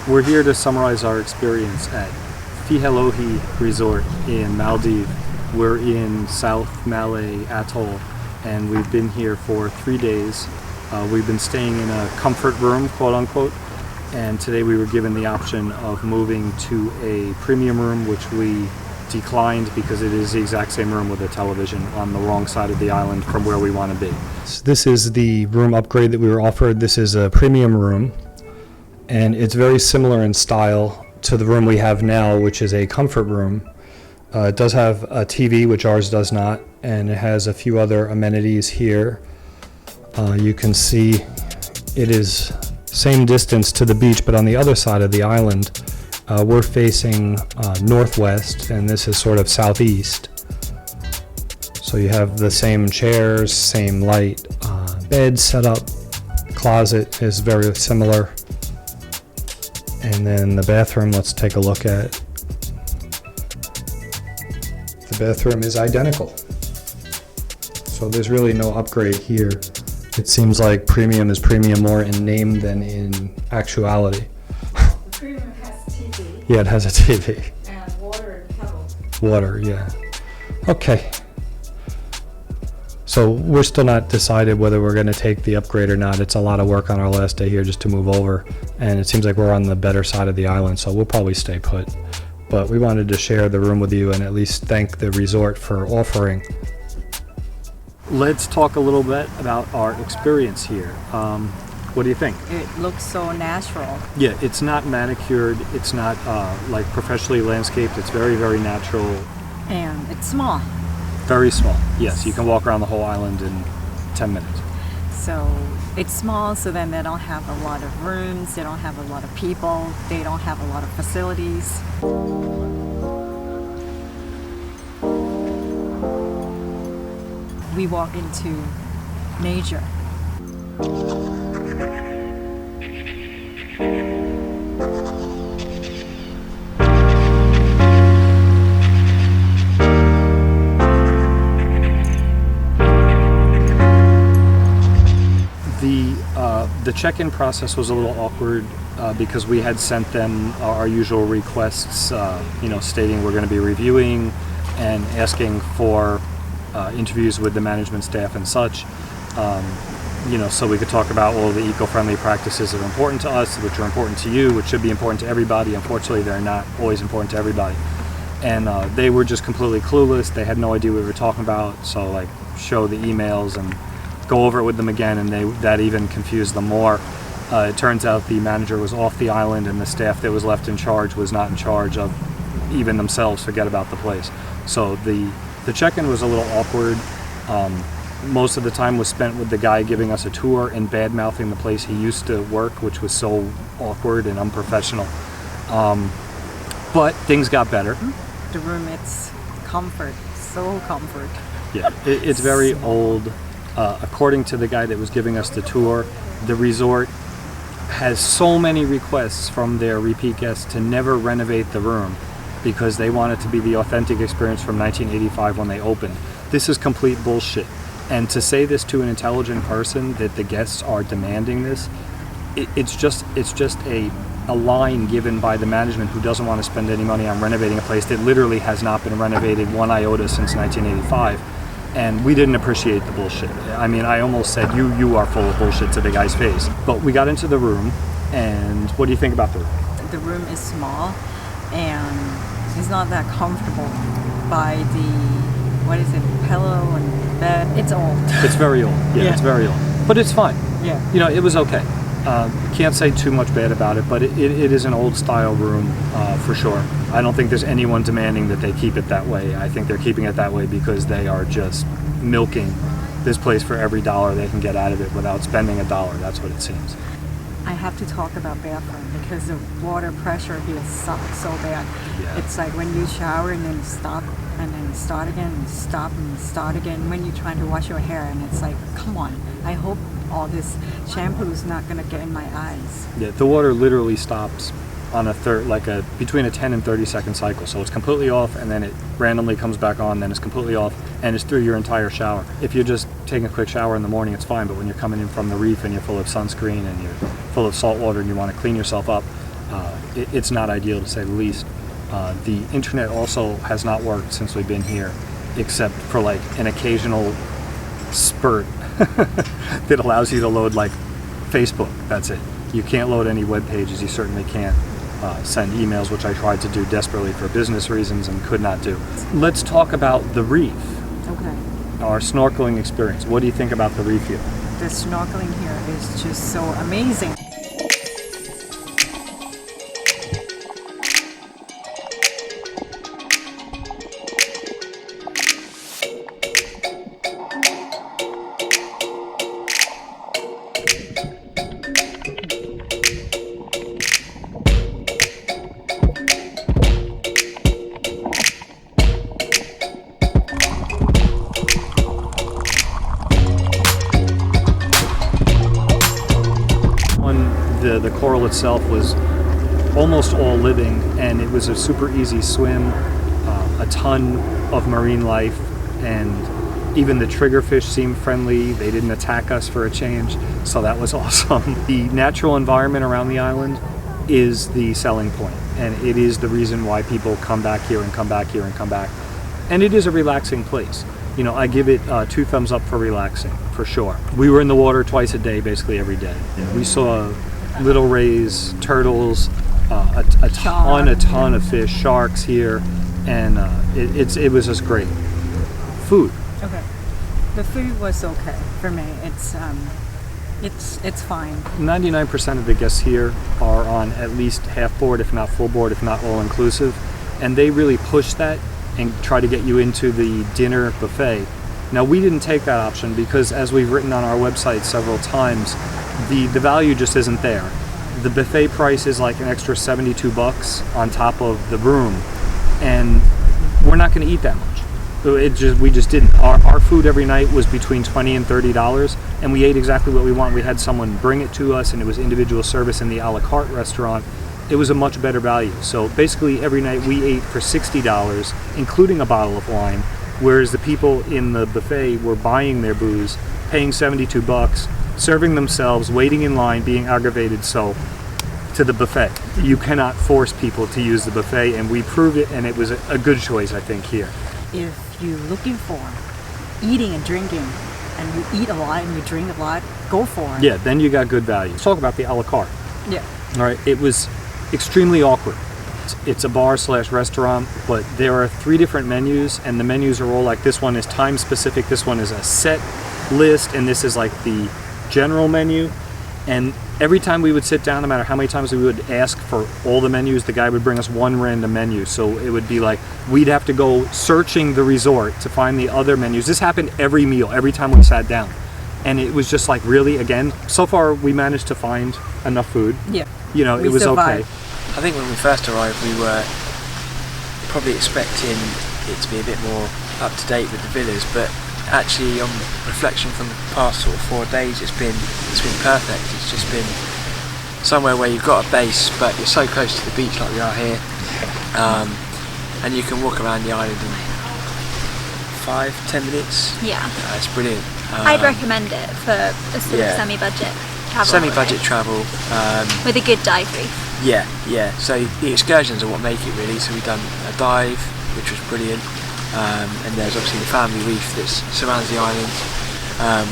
We're here to summarize our experience at Fihalhohi Resort in Maldives. We're in South Malay Atoll, and we've been here for 3 days. We've been staying in a comfort room, quote unquote, and today we were given the option of moving to a premium room, which we declined because it is the exact same room with a television on the wrong side of the island from where we want to be. This is the room upgrade that we were offered. This is a premium room, and it's very similar in style to the room we have now, which is a comfort room. It does have a TV, which ours does not, and it has a few other amenities here. You can see it is same distance to the beach, but on the other side of the island. We're facing northwest, and this is sort of southeast. So you have the same chairs, same light, bed set up, closet is very similar. And then the bathroom, let's take a look at. The bathroom is identical. So there's really no upgrade here. It seems like premium is premium more in name than in actuality. The premium has TV. Yeah, it has a TV. And water and kettle. Water, yeah. Okay. So we're still not decided whether we're going to take the upgrade or not. It's a lot of work on our last day here just to move over, and it seems like we're on the better side of the island, so we'll probably stay put. But we wanted to share the room with you and at least thank the resort for offering. Let's talk a little bit about our experience here. What do you think? It looks so natural. Yeah, it's not manicured. It's not like professionally landscaped. It's very, very natural. And it's small. Very small. Yes, you can walk around the whole island in 10 minutes. So it's small, so then they don't have a lot of rooms, they don't have a lot of people, they don't have a lot of facilities. We walk into nature. The check-in process was a little awkward because we had sent them our usual requests, stating we're going to be reviewing and asking for interviews with the management staff and such, so we could talk about all the eco-friendly practices that are important to us, which are important to you, which should be important to everybody. Unfortunately, they're not always important to everybody. And they were just completely clueless. They had no idea what we were talking about, so show the emails and go over it with them again, and that even confused them more. It turns out the manager was off the island, and the staff that was left in charge was not in charge of even themselves. Forget about the place. So the check-in was a little awkward. Most of the time was spent with the guy giving us a tour and bad-mouthing the place he used to work, which was so awkward and unprofessional. But things got better. The room, it's comfort, so comfort. Yeah, it's very old. According to the guy that was giving us the tour, the resort has so many requests from their repeat guests to never renovate the room because they want it to be the authentic experience from 1985 when they opened. This is complete bullshit. And to say this to an intelligent person, that the guests are demanding this, it's just a line given by the management who doesn't want to spend any money on renovating a place that literally has not been renovated one iota since 1985. And we didn't appreciate the bullshit. I mean, I almost said, you are full of bullshit to the guy's face. But we got into the room, and what do you think about the room? The room is small, and it's not that comfortable by pillow and bed. It's old. It's very old. Yeah, it's very old. But it's fine. Yeah. It was okay. Can't say too much bad about it, but it is an old style room for sure. I don't think there's anyone demanding that they keep it that way. I think they're keeping it that way because they are just milking this place for every dollar they can get out of it without spending a dollar. That's what it seems. I have to talk about bathroom because the water pressure here sucks so bad. Yeah. It's like when you shower and then stop and then start again and stop and start again when you're trying to wash your hair, and it's like, come on, I hope all this shampoo is not going to get in my eyes. Yeah, the water literally stops on between a 10 and 30 second cycle. So it's completely off, and then it randomly comes back on, then it's completely off, and it's through your entire shower. If you're just taking a quick shower in the morning, it's fine, but when you're coming in from the reef and you're full of sunscreen and you're full of salt water and you want to clean yourself up, it's not ideal to say the least. The internet also has not worked since we've been here, except for like an occasional spurt that allows you to load like Facebook. That's it. You can't load any web pages. You certainly can't send emails, which I tried to do desperately for business reasons and could not do. Let's talk about the reef. Okay. Our snorkeling experience. What do you think about the reef here? The snorkeling here is just so amazing. The coral itself was almost all living, and it was a super easy swim, a ton of marine life, and even the triggerfish seemed friendly. They didn't attack us for a change, so that was awesome. The natural environment around the island is the selling point, and it is the reason why people come back here and come back here and come back. And it is a relaxing place. You know, I give it 2 thumbs up for relaxing, for sure. We were in the water twice a day, basically every day. We saw little rays, turtles, a ton of fish, sharks here, and it was just great. Food. Okay. The food was okay for me. It's fine. 99% of the guests here are on at least half board, if not full board, if not all inclusive, and they really push that and try to get you into the dinner buffet. Now, we didn't take that option because, as we've written on our website several times, the value just isn't there. The buffet price is like an extra $72 on top of the room, and we're not going to eat that much. We just didn't. Our food every night was between $20 and $30, and we ate exactly what we want. We had someone bring it to us, and it was individual service in the a la carte restaurant. It was a much better value. So basically every night we ate for $60, including a bottle of wine, whereas the people in the buffet were buying their booze, paying $72, serving themselves, waiting in line, being aggravated. So to the buffet, you cannot force people to use the buffet, and we proved it, and it was a good choice, I think, here. If you're looking for eating and drinking, and you eat a lot and you drink a lot, go for it. Yeah, then you got good value. Let's talk about the a la carte. Yeah. All right, it was extremely awkward. It's a bar/restaurant, but there are 3 different menus, and the menus are all like, this one is time specific, this one is a set list, and this is like the general menu. And every time we would sit down, no matter how many times we would ask for all the menus, the guy would bring us one random menu. So it would be like, we'd have to go searching the resort to find the other menus. This happened every meal, every time we sat down. And it was just like, really, again, so far we managed to find enough food. Yeah. You know, it was survived. okay. I think when we first arrived, we were probably expecting it to be a bit more up to date with the villas, but actually, on reflection from the past sort of 4 days, it's been perfect. It's just been somewhere where you've got a base, but you're so close to the beach like we are here, and you can walk around the island in 5-10 minutes. Yeah. It's brilliant. I'd recommend it for a sort of semi-budget travel. Semi-budget travel. With a good dive reef. Yeah. So the excursions are what make it, really. So we've done a dive, which was brilliant, and there's obviously the family reef that surrounds the island.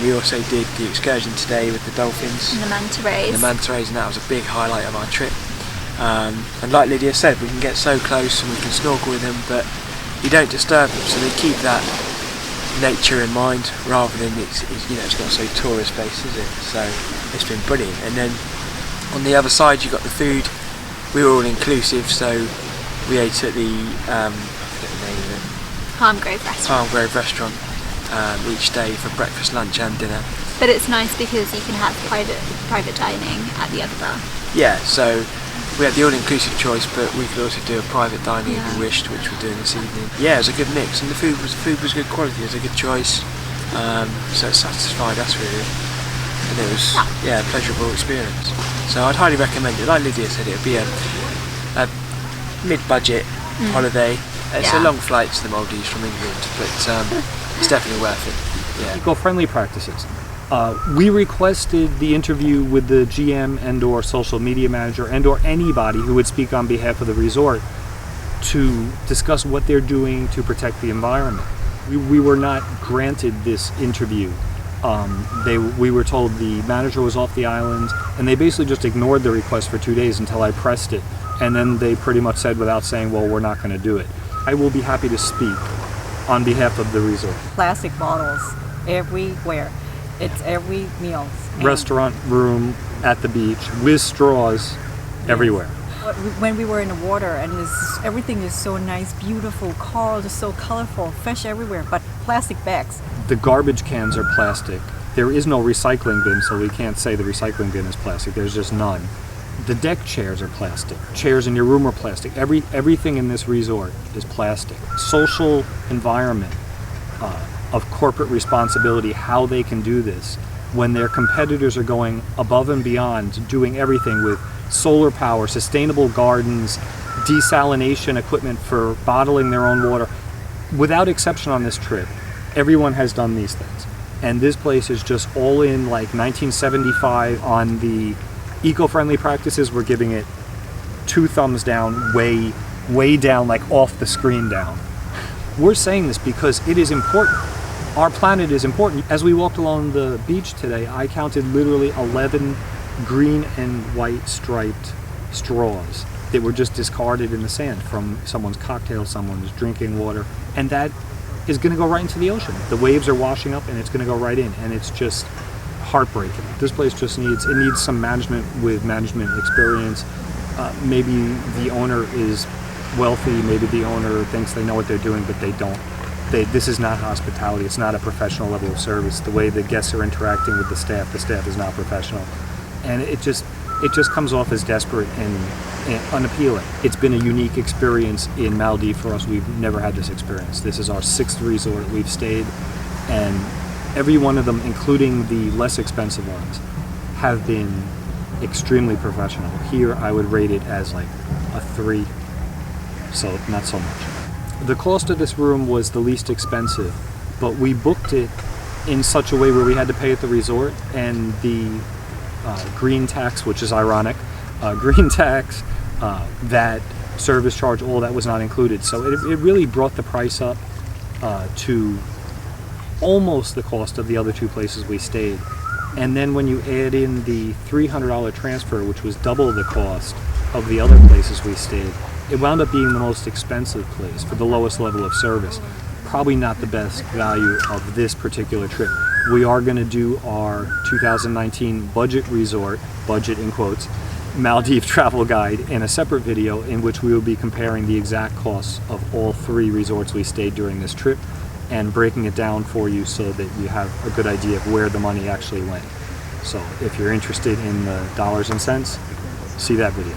We also did the excursion today with the dolphins. And the manta rays. And that was a big highlight of our trip. And like Lydia said, we can get so close and we can snorkel with them, but you don't disturb them, so they keep that nature in mind rather than it's not so tourist based, is it? So it's been brilliant. And then on the other side you got the food. We were all inclusive, so we ate at the I forget the name of it, Palm Grove restaurant each day for breakfast, lunch and dinner. But it's nice because you can have private dining at the other bar. Yeah, so we had the all-inclusive choice, but we could also do a private dining if we wished, which we're doing this evening. Yeah, it was a good mix, and the food was good quality. It was a good choice, so it satisfied us really, and it was a pleasurable experience. So I'd highly recommend it. Like Lydia said, it would be a mid-budget holiday. It's a long flight to the Maldives from England, but it's definitely worth it. Yeah. Eco-friendly practices. They have a lot of We requested the interview with the GM and or social media manager and or anybody who would speak on behalf of the resort to discuss what they're doing to protect the environment. We were not granted this interview. We were told the manager was off the island, and they basically just ignored the request for 2 days until I pressed it. And then they pretty much said without saying, well, we're not going to do it. I will be happy to speak on behalf of the resort. Plastic bottles everywhere. It's every meal. Restaurant room at the beach with straws everywhere. When we were in the water, and everything is so nice, beautiful, coral is so colorful, fish everywhere, but plastic bags. The garbage cans are plastic. There is no recycling bin, so we can't say the recycling bin is plastic. There's just none. The deck chairs are plastic. Chairs in your room are plastic. Everything in this resort is plastic. Social environment of corporate responsibility, how they can do this when their competitors are going above and beyond, doing everything with solar power, sustainable gardens, desalination equipment for bottling their own water. Without exception on this trip, everyone has done these things. And this place is just all in like 1975 on the eco-friendly practices. We're giving it 2 thumbs down, way down, like off the screen down. We're saying this because it is important. Our planet is important. As we walked along the beach today, I counted literally 11 green and white striped straws that were just discarded in the sand from someone's cocktail, someone's drinking water, and that is going to go right into the ocean. The waves are washing up and it's going to go right in, and it's just heartbreaking. This place just needs some management with management experience. Maybe the owner is wealthy, maybe the owner thinks they know what they're doing, but they don't. This is not hospitality. It's not a professional level of service. The way the guests are interacting with the staff is not professional. And it just comes off as desperate and unappealing. It's been a unique experience in Maldives for us. We've never had this experience. This is our 6th resort we've stayed, and every one of them, including the less expensive ones, have been extremely professional. Here I would rate it as like a 3, so not so much. The cost of this room was the least expensive, but we booked it in such a way where we had to pay at the resort, and the green tax, which is ironic, green tax, that service charge, all that was not included. So it really brought the price up to almost the cost of the other 2 places we stayed. And then when you add in the $300 transfer, which was double the cost of the other places we stayed, it wound up being the most expensive place for the lowest level of service. Probably not the best value of this particular trip. We are going to do our 2019 budget resort, budget in quotes, Maldives travel guide in a separate video in which we will be comparing the exact costs of all 3 resorts we stayed during this trip and breaking it down for you so that you have a good idea of where the money actually went. So if you're interested in the dollars and cents, see that video.